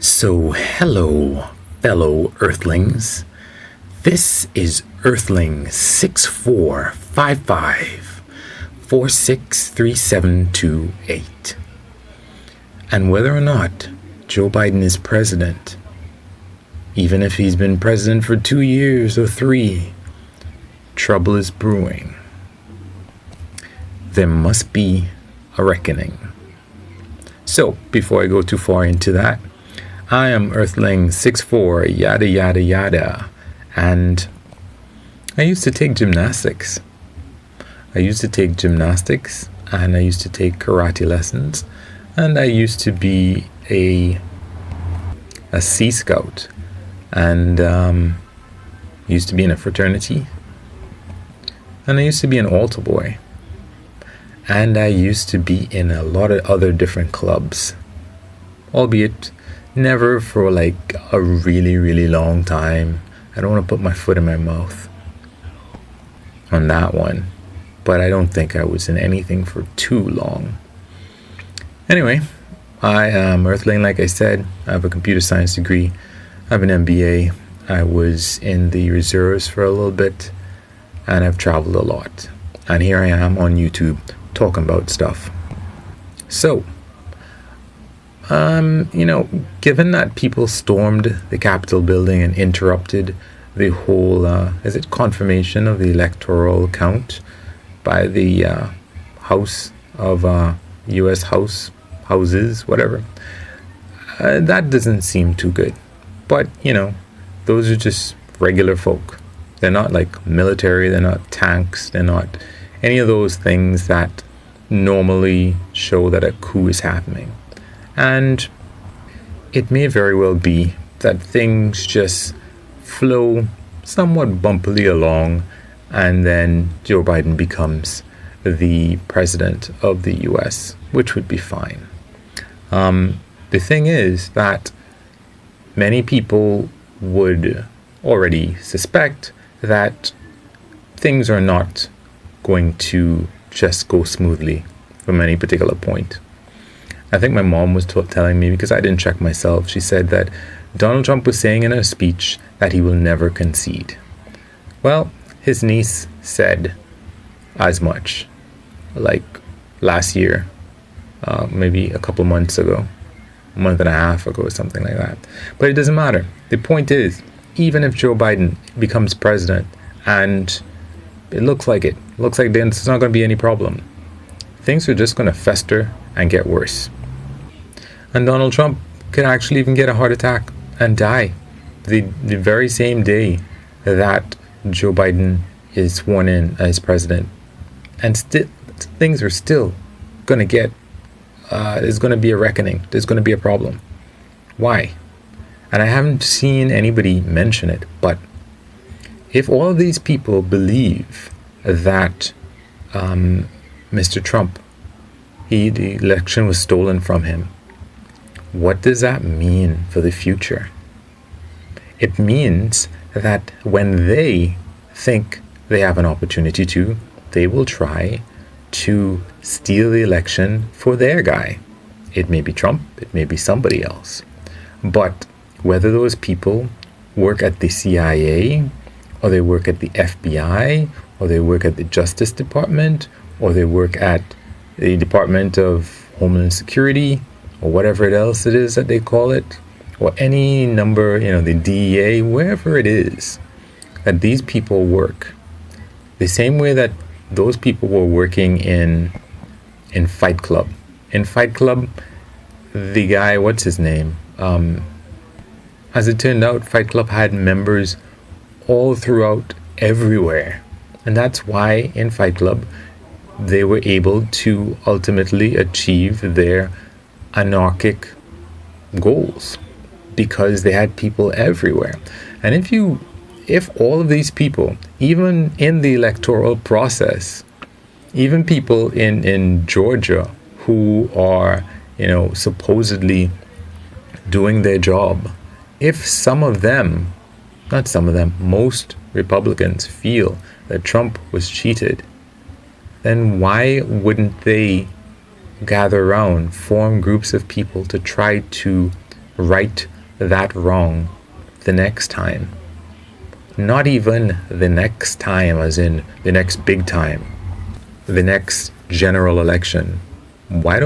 So, hello, fellow Earthlings. This is Earthling 6455463728. And whether or not Joe Biden is president, even if he's been president for 2 years or 3, trouble is brewing. There must be a reckoning. So, before I go too far into that, I am Earthling 64 yada yada yada, and I used to take gymnastics. And I used to take karate lessons, and I used to be a Sea Scout, and used to be in a fraternity, and I used to be an altar boy, and I used to be in a lot of other different clubs, albeit never for like a really, really long time. I don't want to put my foot in my mouth on that one, but I don't think I was in anything for too long. Anyway, I am Earthling, like I said. I have a computer science degree. I have an MBA. I was in the reserves for a little bit, and I've traveled a lot. And here I am on YouTube talking about stuff. So, given that people stormed the Capitol building and interrupted the whole, confirmation of the electoral count by the House of U.S. Houses, whatever, that doesn't seem too good. But, those are just regular folk. They're not like military, they're not tanks, they're not any of those things that normally show that a coup is happening. And it may very well be that things just flow somewhat bumpily along, and then Joe Biden becomes the president of the US, which would be fine. The thing is that many people would already suspect that things are not going to just go smoothly from any particular point. I think my mom was telling me, because I didn't check myself, she said that Donald Trump was saying in her speech that he will never concede. Well, his niece said as much, like last year, maybe a couple months ago, a month and a half ago, or something like that. But it doesn't matter. The point is, even if Joe Biden becomes president, and it looks like there's not going to be any problem, things are just going to fester and get worse. And Donald Trump could actually even get a heart attack and die the very same day that Joe Biden is sworn in as president. And things are still going to get, there's going to be a reckoning. There's going to be a problem. Why? And I haven't seen anybody mention it, but if all of these people believe that Mr. Trump, the election was stolen from him, what does that mean for the future? It means that when they think they have an opportunity to, they will try to steal the election for their guy. It may be Trump, it may be somebody else. But whether those people work at the CIA, or they work at the FBI, or they work at the Justice Department, or they work at the Department of Homeland Security, or whatever else it is that they call it, or any number, the DEA, wherever it is, that these people work, the same way that those people were working in Fight Club. In Fight Club, the guy, what's his name? As it turned out, Fight Club had members all throughout everywhere. And that's why in Fight Club, they were able to ultimately achieve their anarchic goals, because they had people everywhere. And if all of these people, even in the electoral process, even people in Georgia who are, supposedly doing their job, if most Republicans feel that Trump was cheated, then why wouldn't they gather around, form groups of people to try to right that wrong the next time, not even the next time as in the next big time, the next general election, why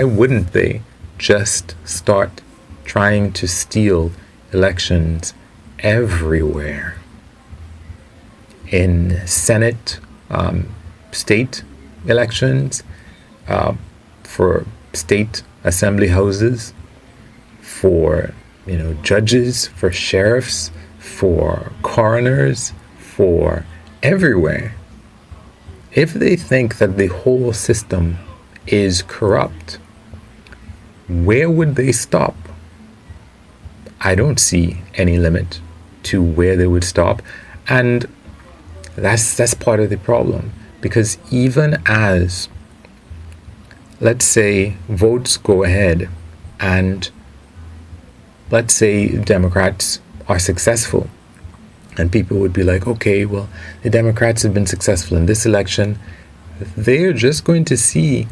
wouldn't they just start trying to steal elections everywhere? In Senate, state elections, for state assembly houses, for judges, for sheriffs, for coroners, for everywhere. If they think that the whole system is corrupt, where would they stop? I don't see any limit to where they would stop, and that's part of the problem. Because even as, let's say, votes go ahead and let's say Democrats are successful, and people would be like, okay, well, the Democrats have been successful in this election, they're just going to see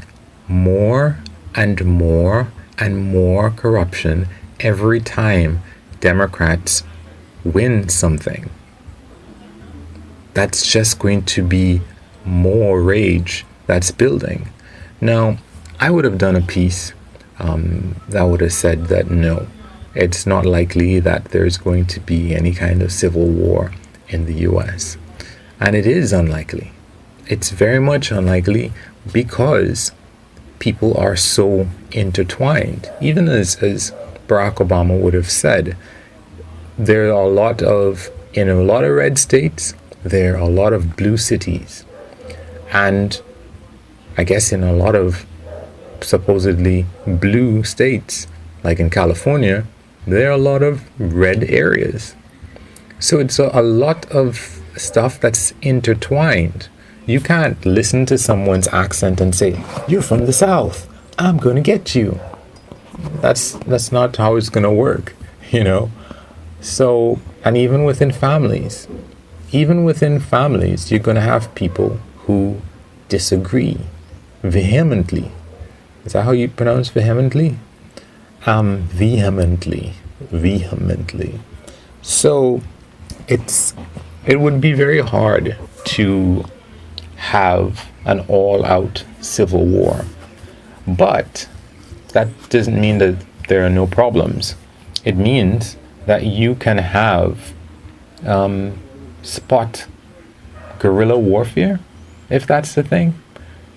more and more and more corruption every time Democrats win something. That's just going to be more rage that's building. Now, I would have done a piece that would have said that no, it's not likely that there's going to be any kind of civil war in the US. And it is unlikely. It's very much unlikely because people are so intertwined. Even as Barack Obama would have said, there are in a lot of red states, there are a lot of blue cities. And I guess in a lot of supposedly blue states, like in California, there are a lot of red areas. So it's a lot of stuff that's intertwined. You can't listen to someone's accent and say, "You're from the South, I'm going to get you." That's not how it's going to work, So, and even within families, you're going to have people who disagree vehemently. Is that how you pronounce vehemently? Vehemently. So it would be very hard to have an all-out civil war. But that doesn't mean that there are no problems. It means that you can have spot guerrilla warfare, if that's the thing.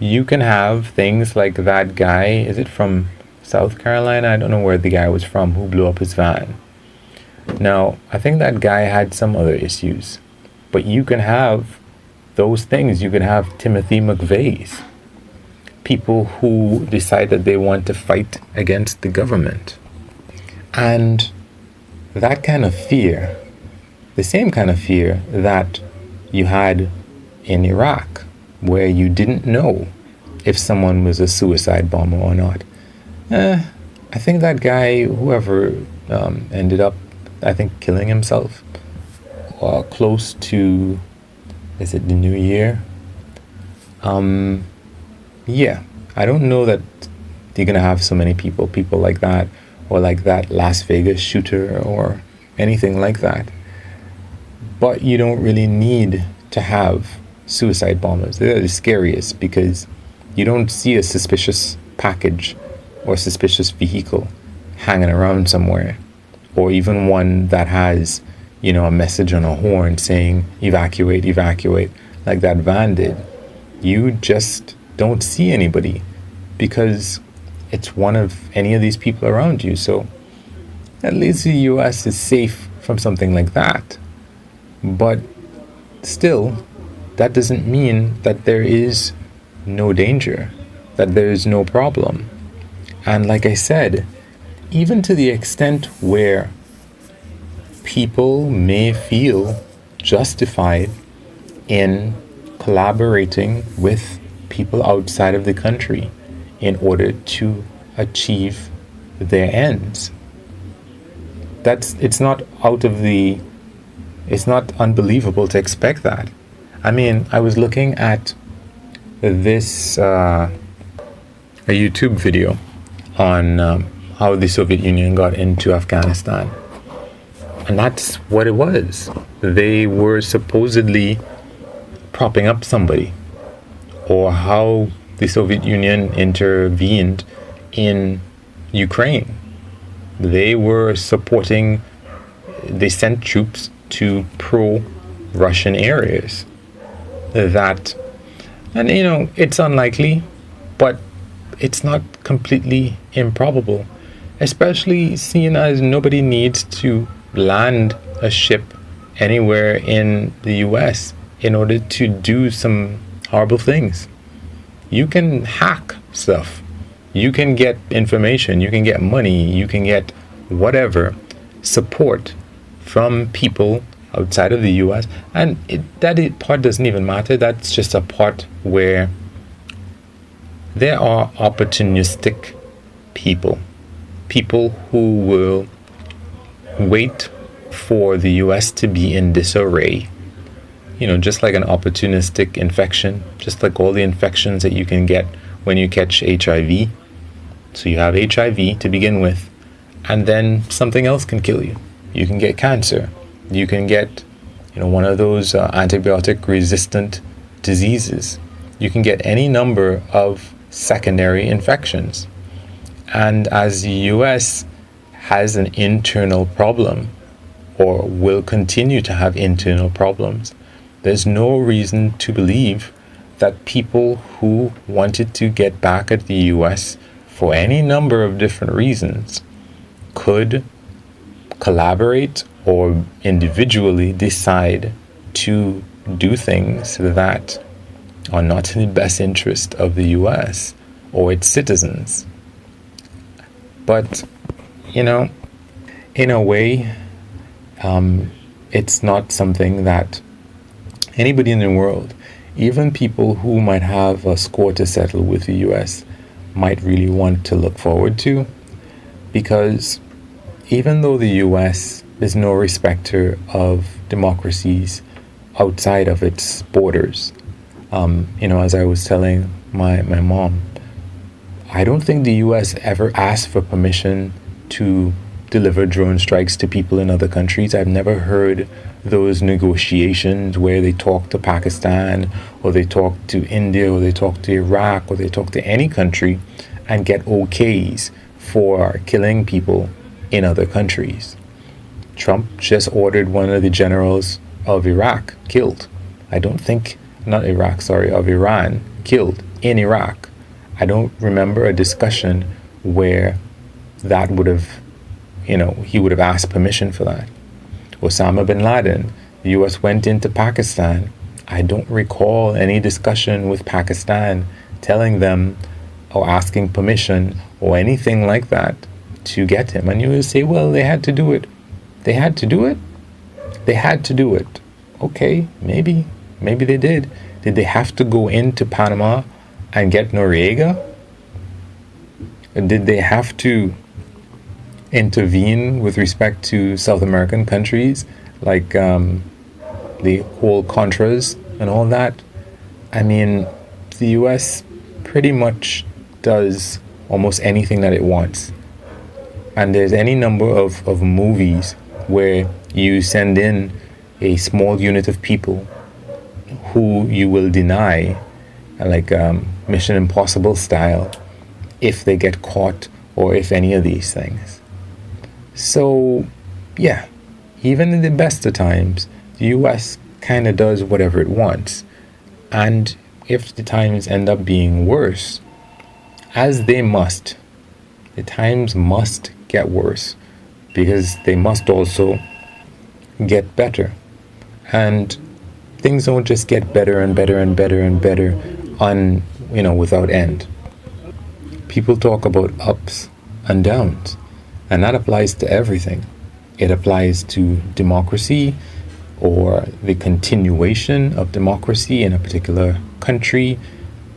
You can have things like that guy, is it from South Carolina? I don't know where the guy was from who blew up his van. Now, I think that guy had some other issues. But you can have those things. You can have Timothy McVeigh's. People who decide that they want to fight against the government. And that kind of fear, the same kind of fear that you had in Iraq, where you didn't know if someone was a suicide bomber or not. I think that guy, whoever ended up, I think, killing himself close to, is it the New Year? Yeah, I don't know that you're going to have so many people like that, or like that Las Vegas shooter or anything like that. But you don't really need to have suicide bombers. They're the scariest because you don't see a suspicious package or suspicious vehicle hanging around somewhere, or even one that has, a message on a horn saying evacuate, evacuate, like that van did. You just don't see anybody because it's one of any of these people around you. So at least the US is safe from something like that. But still, that doesn't mean that there is no danger, that there is no problem. And like I said, even to the extent where people may feel justified in collaborating with people outside of the country in order to achieve their ends. It's not unbelievable to expect that. I mean, I was looking at this a YouTube video on how the Soviet Union got into Afghanistan. And that's what it was. They were supposedly propping up somebody, or how the Soviet Union intervened in Ukraine. They were supporting, they sent troops to pro-Russian areas. That, and it's unlikely, but it's not completely improbable, especially seeing as nobody needs to land a ship anywhere in the US in order to do some horrible things. You can hack stuff. You can get information. You can get money. You can get whatever support from people outside of the US. And that part doesn't even matter. That's just a part where there are opportunistic people who will wait for the US to be in disarray. Just like an opportunistic infection, just like all the infections that you can get when you catch HIV. So you have HIV to begin with, and then something else can kill you. You can get cancer. You can get, one of those antibiotic resistant diseases. You can get any number of secondary infections. And as the US has an internal problem, or will continue to have internal problems, there's no reason to believe that people who wanted to get back at the US for any number of different reasons could collaborate or individually decide to do things that are not in the best interest of the US or its citizens. But, in a way, it's not something that anybody in the world, even people who might have a score to settle with the US, might really want to look forward to, because even though the US is no respecter of democracies outside of its borders, as I was telling my mom, I don't think the US ever asked for permission to deliver drone strikes to people in other countries. I've never heard those negotiations where they talk to Pakistan, or they talk to India, or they talk to Iraq, or they talk to any country and get okays for killing people in other countries. Trump just ordered one of the generals of Iraq killed. Of Iran killed in Iraq. I don't remember a discussion where that would have, he would have asked permission for that. Osama bin Laden, the US went into Pakistan. I don't recall any discussion with Pakistan telling them or asking permission or anything like that to get him. And you will say, well, they had to do it. They had to do it? They had to do it. Okay, maybe they did. Did they have to go into Panama and get Noriega? Did they have to intervene with respect to South American countries like the whole Contras and all that? I mean, the US pretty much does almost anything that it wants. And there's any number of movies where you send in a small unit of people who you will deny, like Mission Impossible style, if they get caught or if any of these things. So, yeah, even in the best of times, the US kind of does whatever it wants. And if the times end up being worse, as they must, the times must get worse, because they must also get better. And things don't just get better and better and better and better without end. People talk about ups and downs, and that applies to everything. It applies to democracy, or the continuation of democracy in a particular country.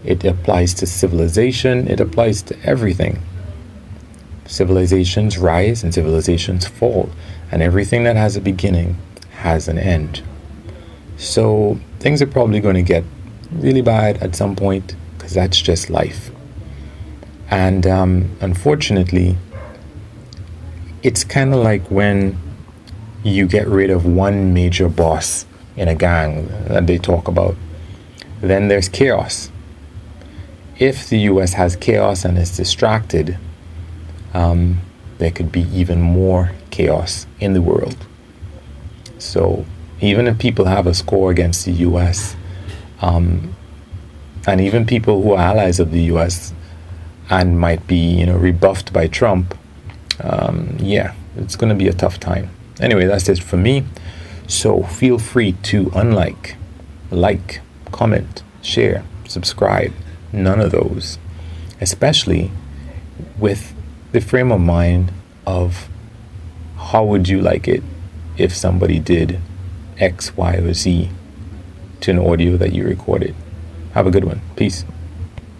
It applies to civilization. It applies to everything. Civilizations rise and civilizations fall, and everything that has a beginning has an end. So things are probably going to get really bad at some point, because that's just life. And unfortunately, it's kind of like when you get rid of one major boss in a gang that they talk about, then there's chaos. If the US has chaos and is distracted, there could be even more chaos in the world. So even if people have a score against the US, and even people who are allies of the US and might be, rebuffed by Trump, yeah, it's going to be a tough time. Anyway, that's it for me. So feel free to unlike, like, comment, share, subscribe. None of those, especially with the frame of mind of how would you like it if somebody did X, Y, or Z to an audio that you recorded. Have a good one. Peace.